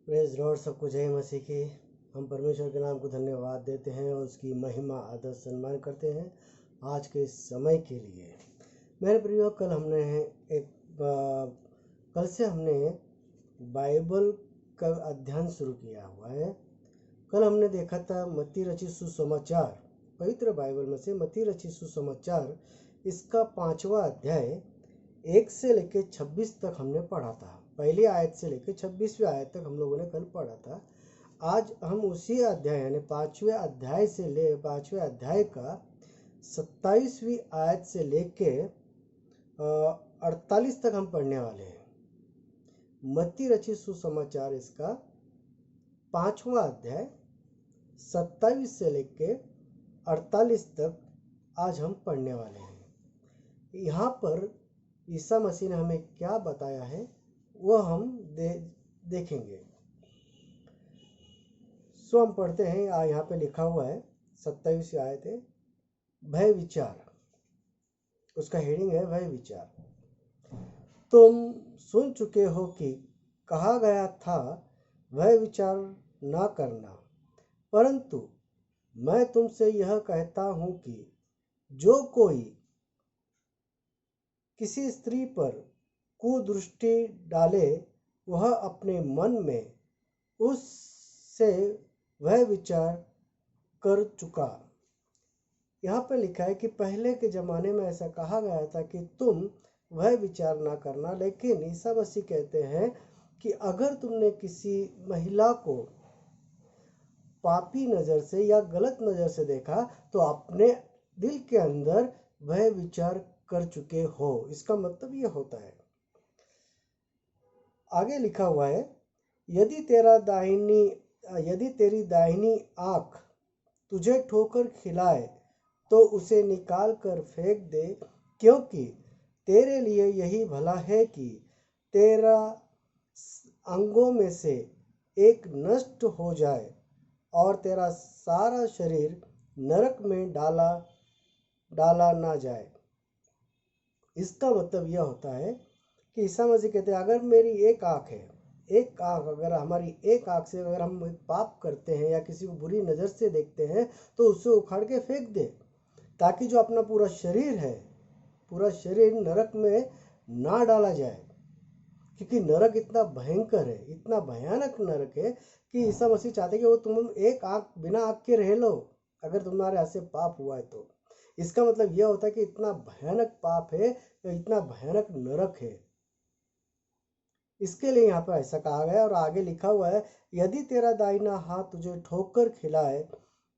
Praise Lord, सबको जय मसीह की। हम परमेश्वर के नाम को धन्यवाद देते हैं और उसकी महिमा आदर सम्मान करते हैं आज के समय के लिए। मेरे प्रियो, कल से हमने बाइबल का अध्ययन शुरू किया हुआ है। कल हमने देखा था मत्ती रचित सुसमाचार, पवित्र बाइबल में से मत्ती रचित सुसमाचार, इसका 5वां अध्याय 1 से लेकर 26 तक हमने पढ़ा था। पहली आयत से लेकर 26वीं आयत तक हम लोगों ने कल पढ़ा था। आज हम उसी अध्याय यानी 5वें अध्याय का 27वीं आयत से लेके 48 तक हम पढ़ने वाले हैं। मत्ती रचित सुसमाचार इसका 5वां अध्याय 27 से लेके 48 तक आज हम पढ़ने वाले हैं। यहाँ पर ईसा मसीह ने हमें क्या बताया है वह हम देखेंगे। सो हम पढ़ते हैं। यहाँ पे लिखा हुआ है 27वीं आयत है, भय विचार। उसका हेडिंग है भय विचार। तुम सुन चुके हो कि कहा गया था भय विचार ना करना, परंतु मैं तुमसे यह कहता हूं कि जो कोई किसी स्त्री पर कुदृष्टि डाले वह अपने मन में उससे वह विचार कर चुका। यहाँ पर लिखा है कि पहले के ज़माने में ऐसा कहा गया था कि तुम वह विचार ना करना, लेकिन ईसा मसीह कहते हैं कि अगर तुमने किसी महिला को पापी नज़र से या गलत नज़र से देखा तो अपने दिल के अंदर वह विचार कर चुके हो। इसका मतलब ये होता है, आगे लिखा हुआ है, यदि तेरी दाहिनी आँख तुझे ठोकर खिलाए तो उसे निकाल कर फेंक दे, क्योंकि तेरे लिए यही भला है कि तेरा अंगों में से एक नष्ट हो जाए और तेरा सारा शरीर नरक में डाला ना जाए। इसका मतलब यह होता है कि ईसा मसीह कहते हैं, अगर मेरी एक आँख है, अगर हमारी एक आँख से अगर हम पाप करते हैं या किसी को बुरी नज़र से देखते हैं तो उसे उखाड़ के फेंक दे, ताकि जो अपना पूरा शरीर नरक में ना डाला जाए। क्योंकि नरक इतना भयंकर है, इतना भयानक नरक है कि ईसा मसीह चाहते कि वो तुम एक आँख बिना आँख के रह लो अगर तुम्हारे हाथ से पाप हुआ है तो। इसका मतलब यह होता है कि इतना भयानक पाप है, इतना भयानक नरक है। इसके लिए यहाँ पर ऐसा कहा गया। और आगे लिखा हुआ है, यदि तेरा दाहिना हाथ तुझे ठोकर खिलाए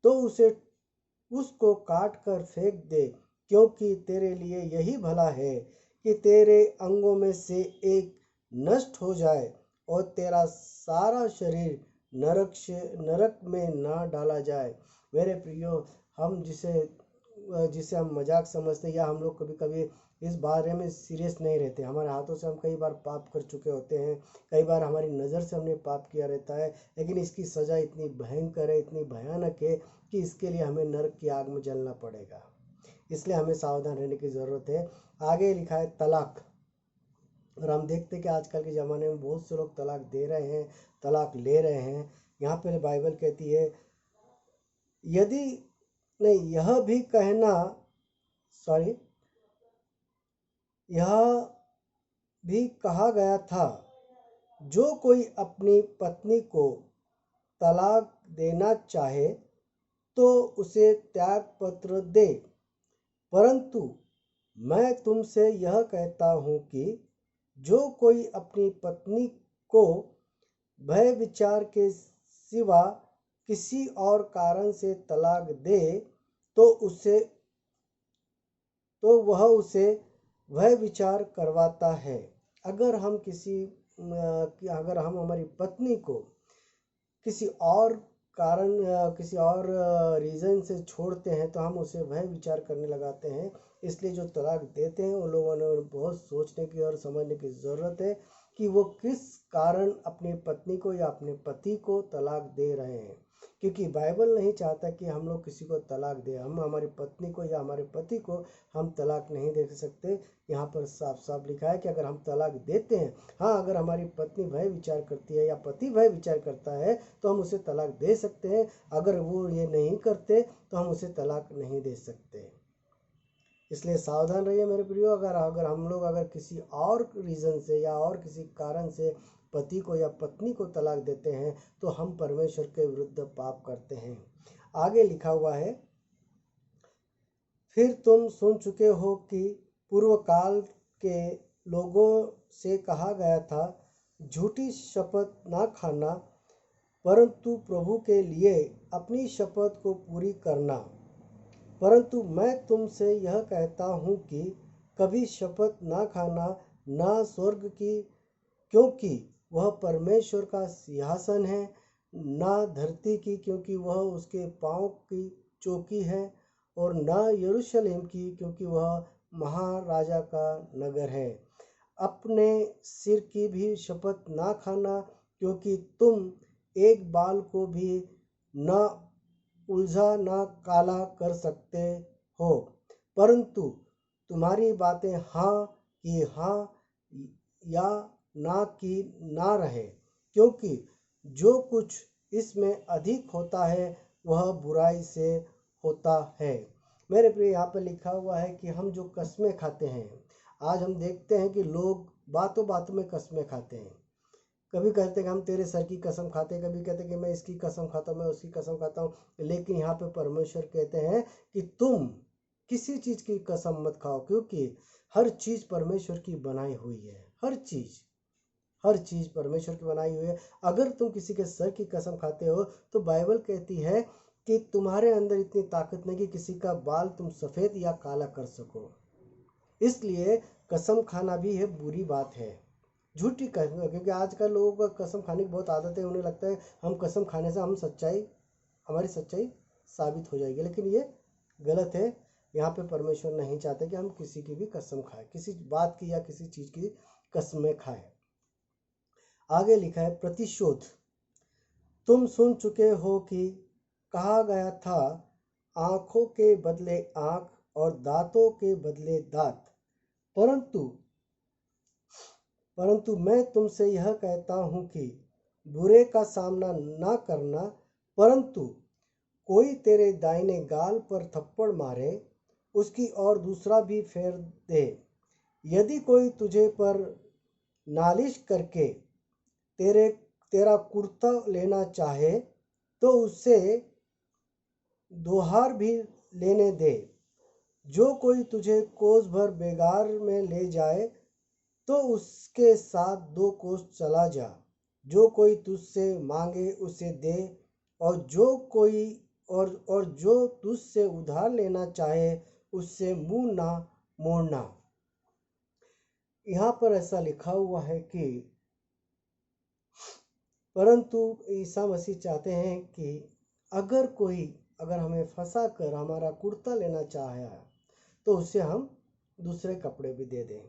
तो उसको काट कर फेंक दे, क्योंकि तेरे लिए यही भला है कि तेरे अंगों में से एक नष्ट हो जाए और तेरा सारा शरीर नरक में ना डाला जाए। मेरे प्रियो, हम जिसे हम मजाक समझते हैं या हम लोग कभी कभी इस बारे में सीरियस नहीं रहते। हमारे हाथों से हम कई बार पाप कर चुके होते हैं, कई बार हमारी नज़र से हमने पाप किया रहता है, लेकिन इसकी सज़ा इतनी भयंकर है, इतनी भयानक है कि इसके लिए हमें नरक की आग में जलना पड़ेगा। इसलिए हमें सावधान रहने की ज़रूरत है। आगे लिखा है तलाक। और हम देखते हैं कि आजकल के ज़माने में बहुत से लोग तलाक दे रहे हैं, तलाक ले रहे हैं। यहाँ पर बाइबल कहती है, यदि नहीं, यह भी कहा गया था, जो कोई अपनी पत्नी को तलाक देना चाहे तो उसे त्याग पत्र दे, परंतु मैं तुमसे यह कहता हूँ कि जो कोई अपनी पत्नी को भय विचार के सिवा किसी और कारण से तलाक दे तो वह उसे वह विचार करवाता है। अगर हम हमारी पत्नी को किसी और रीज़न से छोड़ते हैं तो हम उसे वह विचार करने लगाते हैं। इसलिए जो तलाक देते हैं उन लोगों ने बहुत सोचने की और समझने की ज़रूरत है कि वो किस कारण अपनी पत्नी को या अपने पति को तलाक दे रहे हैं। क्योंकि बाइबल नहीं चाहता कि हम लोग किसी को तलाक दें। हम हमारी पत्नी को या हमारे पति को हम तलाक नहीं दे सकते। यहाँ पर साफ साफ लिखा है कि अगर हम तलाक देते हैं, हाँ, अगर हमारी पत्नी भय विचार करती है या पति भय विचार करता है तो हम उसे तलाक दे सकते हैं। अगर वो ये नहीं करते तो हम उसे तलाक नहीं दे सकते। इसलिए सावधान रहिए मेरे प्रियो। अगर हम लोग अगर किसी और रीज़न से या और किसी कारण से पति को या पत्नी को तलाक देते हैं तो हम परमेश्वर के विरुद्ध पाप करते हैं। आगे लिखा हुआ है, फिर तुम सुन चुके हो कि पूर्व काल के लोगों से कहा गया था, झूठी शपथ ना खाना, परंतु प्रभु के लिए अपनी शपथ को पूरी करना। परंतु मैं तुमसे यह कहता हूँ कि कभी शपथ ना खाना, ना स्वर्ग की, क्योंकि वह परमेश्वर का सिंहासन है, ना धरती की, क्योंकि वह उसके पाँव की चौकी है, और ना यरूशलेम की, क्योंकि वह महाराजा का नगर है। अपने सिर की भी शपथ ना खाना, क्योंकि तुम एक बाल को भी न उलझा ना काला कर सकते हो, परंतु तुम्हारी बातें हाँ कि हाँ या ना की ना रहे, क्योंकि जो कुछ इसमें अधिक होता है वह बुराई से होता है। मेरे प्रिय, यहाँ पर लिखा हुआ है कि हम जो कस्में खाते हैं, आज हम देखते हैं कि लोग बातों बातों में कस्में खाते हैं। कभी कहते हैं कि हम तेरे सर की कसम खाते हैं, कभी कहते हैं कि मैं इसकी कसम खाता हूँ, मैं उसकी कसम खाता हूँ। लेकिन यहाँ पे परमेश्वर कहते हैं कि तुम किसी चीज़ की कसम मत खाओ, क्योंकि हर चीज़ परमेश्वर की बनाई हुई है। हर चीज़ परमेश्वर की बनाई हुई है। अगर तुम किसी के सर की कसम खाते हो तो बाइबल कहती है कि तुम्हारे अंदर इतनी ताकत नहीं कि किसी का बाल तुम सफ़ेद या काला कर सको। इसलिए कसम खाना भी है बुरी बात है, झूठी कसम, क्योंकि आजकल लोगों का कसम खाने की बहुत आदत है। उन्हें लगता है हम कसम खाने से हमारी सच्चाई साबित हो जाएगी, लेकिन ये गलत है। यहाँ पे परमेश्वर नहीं चाहते कि हम किसी की भी कसम खाएं, किसी बात की या किसी चीज़ की कसमें खाएं। आगे लिखा है, प्रतिशोध। तुम सुन चुके हो कि कहा गया था, आँखों के बदले आँख और दांतों के बदले दांत। परंतु मैं तुमसे यह कहता हूँ कि बुरे का सामना ना करना, परंतु कोई तेरे दाहिने गाल पर थप्पड़ मारे, उसकी और दूसरा भी फेर दे। यदि कोई तुझे पर नालिश करके तेरा कुर्ता लेना चाहे तो उससे दोहार भी लेने दे। जो कोई तुझे कोस भर बेगार में ले जाए तो उसके साथ 2 कोस चला जा। जो कोई तुझसे मांगे उसे दे, और जो तुझसे उधार लेना चाहे उससे मुंह ना मोड़ना। यहाँ पर ऐसा लिखा हुआ है कि परंतु ईसा मसीह चाहते हैं कि अगर हमें फंसा कर हमारा कुर्ता लेना चाहे तो उससे हम दूसरे कपड़े भी दे दें।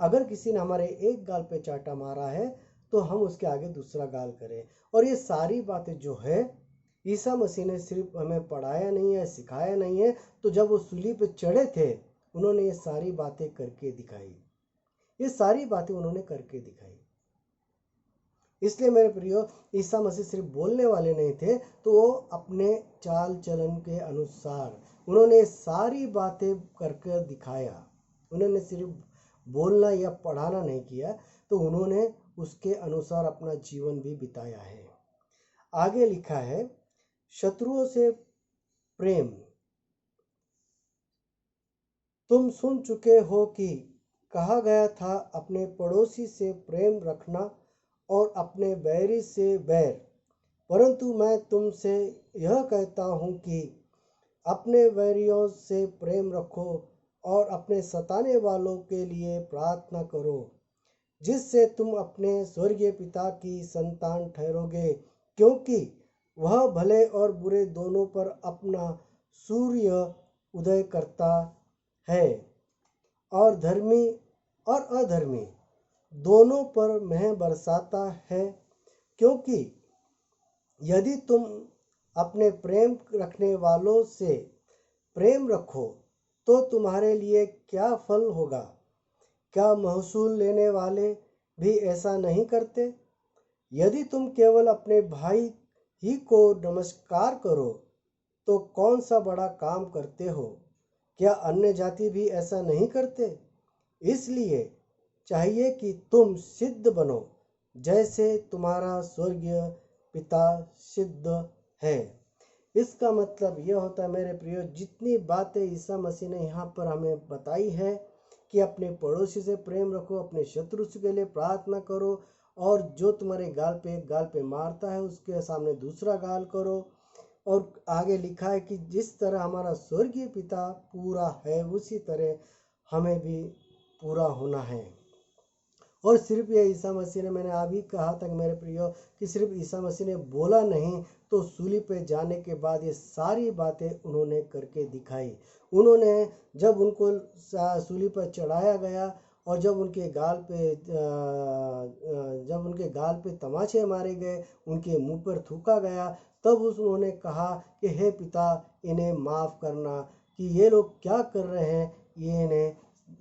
अगर किसी ने हमारे एक गाल पे चाटा मारा है तो हम उसके आगे दूसरा गाल करें। और ये सारी बातें जो है ईसा मसीह ने सिर्फ हमें पढ़ाया नहीं है, सिखाया नहीं है। तो जब वो सूली पे चढ़े थे उन्होंने ये सारी बातें करके दिखाई, ये सारी बातें उन्होंने करके दिखाई। इसलिए मेरे प्रियो, ईसा मसीह सिर्फ बोलने वाले नहीं थे, तो वो अपने चाल चलन के अनुसार उन्होंने सारी बातें करके दिखाया। उन्होंने सिर्फ बोलना या पढ़ाना नहीं किया, तो उन्होंने उसके अनुसार अपना जीवन भी बिताया है। आगे लिखा है, शत्रुओं से प्रेम। तुम सुन चुके हो कि कहा गया था, अपने पड़ोसी से प्रेम रखना और अपने बैरी से बैर। परंतु मैं तुमसे यह कहता हूँ कि अपने बैरियों से प्रेम रखो और अपने सताने वालों के लिए प्रार्थना करो, जिससे तुम अपने स्वर्गीय पिता की संतान ठहरोगे, क्योंकि वह भले और बुरे दोनों पर अपना सूर्य उदय करता है और धर्मी और अधर्मी दोनों पर मेंह बरसाता है। क्योंकि यदि तुम अपने प्रेम रखने वालों से प्रेम रखो तो तुम्हारे लिए क्या फल होगा? क्या महसूल लेने वाले भी ऐसा नहीं करते? यदि तुम केवल अपने भाई ही को नमस्कार करो तो कौन सा बड़ा काम करते हो? क्या अन्य जाति भी ऐसा नहीं करते? इसलिए चाहिए कि तुम सिद्ध बनो जैसे तुम्हारा स्वर्गीय पिता सिद्ध है। इसका मतलब यह होता है मेरे प्रियो, जितनी बातें ईसा मसीह ने यहाँ पर हमें बताई है कि अपने पड़ोसी से प्रेम रखो, अपने शत्रु के लिए प्रार्थना करो, और जो तुम्हारे गाल पे मारता है उसके सामने दूसरा गाल करो। और आगे लिखा है कि जिस तरह हमारा स्वर्गीय पिता पूरा है उसी तरह हमें भी पूरा होना है। और सिर्फ ये ईसा मसीह ने, मैंने अभी कहा था कि मेरे प्रियो कि सिर्फ ईसा मसीह ने बोला नहीं, तो सूली पे जाने के बाद ये सारी बातें उन्होंने करके दिखाई। उन्होंने जब उनको सूली पर चढ़ाया गया और जब उनके गाल पे तमाचे मारे गए, उनके मुंह पर थूका गया, तब उन्होंने कहा कि हे पिता, इन्हें माफ़ करना कि ये लोग क्या कर रहे हैं,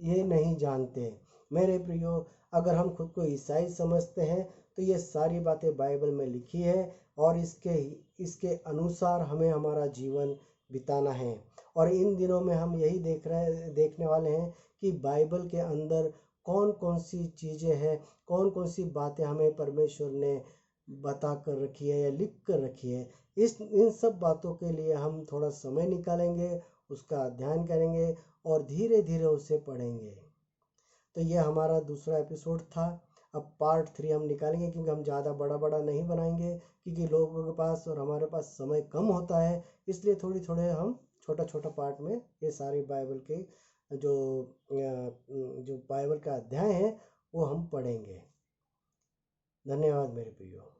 ये नहीं जानते। मेरे प्रियो, अगर हम खुद को ईसाई समझते हैं तो ये सारी बातें बाइबल में लिखी है और इसके अनुसार हमें हमारा जीवन बिताना है। और इन दिनों में हम यही देखने वाले हैं कि बाइबल के अंदर कौन कौन सी चीज़ें हैं, कौन कौन सी बातें हमें परमेश्वर ने बता कर रखी है या लिख कर रखी है। इन सब बातों के लिए हम थोड़ा समय निकालेंगे, उसका अध्ययन करेंगे और धीरे धीरे उसे पढ़ेंगे। तो ये हमारा दूसरा एपिसोड था। अब पार्ट 3 हम निकालेंगे, क्योंकि हम ज़्यादा बड़ा नहीं बनाएंगे, क्योंकि लोगों के पास और हमारे पास समय कम होता है। इसलिए थोड़े हम छोटा पार्ट में ये सारी बाइबल के जो बाइबल का अध्याय है वो हम पढ़ेंगे। धन्यवाद मेरे प्रियो।